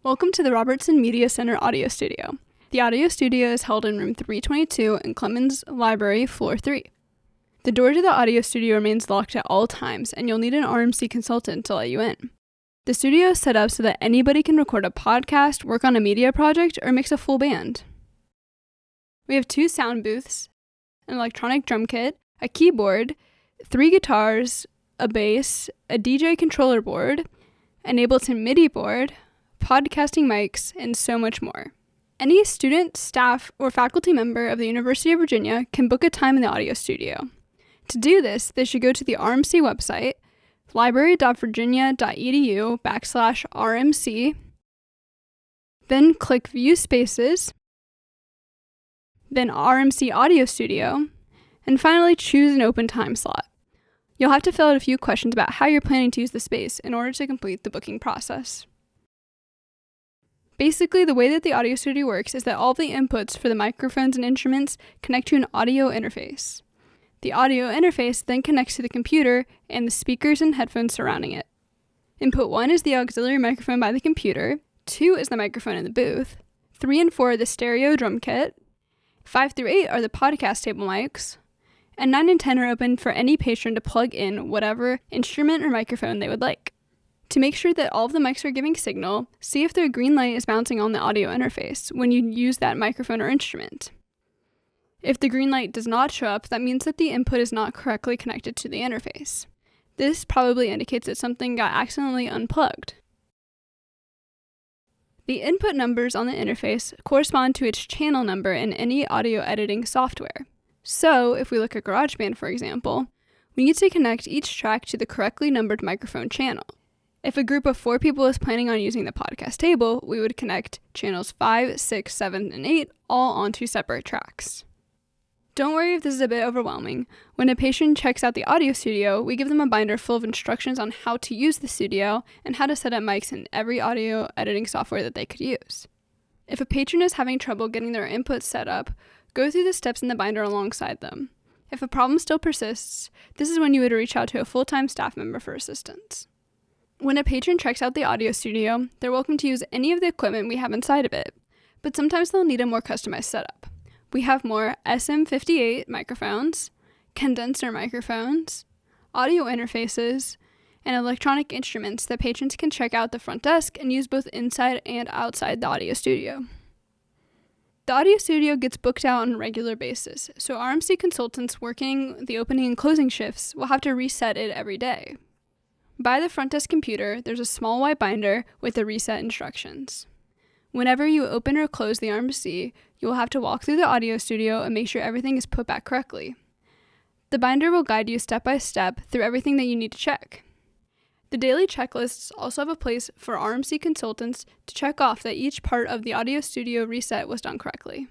Welcome to the Robertson Media Center Audio Studio. The Audio Studio is held in room 322 in Clemens Library, floor 3. The door to the Audio Studio remains locked at all times, and you'll need an RMC consultant to let you in. The studio is set up so that anybody can record a podcast, work on a media project, or mix a full band. We have 2 sound booths, an electronic drum kit, a keyboard, 3 guitars, a bass, a DJ controller board, an Ableton MIDI board, podcasting mics, and so much more. Any student, staff, or faculty member of the University of Virginia can book a time in the audio studio. To do this, they should go to the RMC website, library.virginia.edu/RMC, then click View Spaces, then RMC Audio Studio, and finally choose an open time slot. You'll have to fill out a few questions about how you're planning to use the space in order to complete the booking process. Basically, the way that the audio studio works is that all the inputs for the microphones and instruments connect to an audio interface. The audio interface then connects to the computer and the speakers and headphones surrounding it. Input 1 is the auxiliary microphone by the computer, 2 is the microphone in the booth, 3 and 4 are the stereo drum kit, 5 through 8 are the podcast table mics, and 9 and 10 are open for any patron to plug in whatever instrument or microphone they would like. To make sure that all of the mics are giving signal, see if the green light is bouncing on the audio interface when you use that microphone or instrument. If the green light does not show up, that means that the input is not correctly connected to the interface. This probably indicates that something got accidentally unplugged. The input numbers on the interface correspond to its channel number in any audio editing software. So, if we look at GarageBand, for example, we need to connect each track to the correctly numbered microphone channel. If a group of 4 people is planning on using the podcast table, we would connect channels 5, 6, 7, and 8 all onto separate tracks. Don't worry if this is a bit overwhelming. When a patron checks out the audio studio, we give them a binder full of instructions on how to use the studio and how to set up mics in every audio editing software that they could use. If a patron is having trouble getting their inputs set up, go through the steps in the binder alongside them. If a problem still persists, this is when you would reach out to a full-time staff member for assistance. When a patron checks out the audio studio, they're welcome to use any of the equipment we have inside of it, but sometimes they'll need a more customized setup. We have more SM58 microphones, condenser microphones, audio interfaces, and electronic instruments that patrons can check out the front desk and use both inside and outside the audio studio. The audio studio gets booked out on a regular basis, so RMC consultants working the opening and closing shifts will have to reset it every day. By the front desk computer, there's a small white binder with the reset instructions. Whenever you open or close the RMC, you will have to walk through the audio studio and make sure everything is put back correctly. The binder will guide you step by step through everything that you need to check. The daily checklists also have a place for RMC consultants to check off that each part of the audio studio reset was done correctly.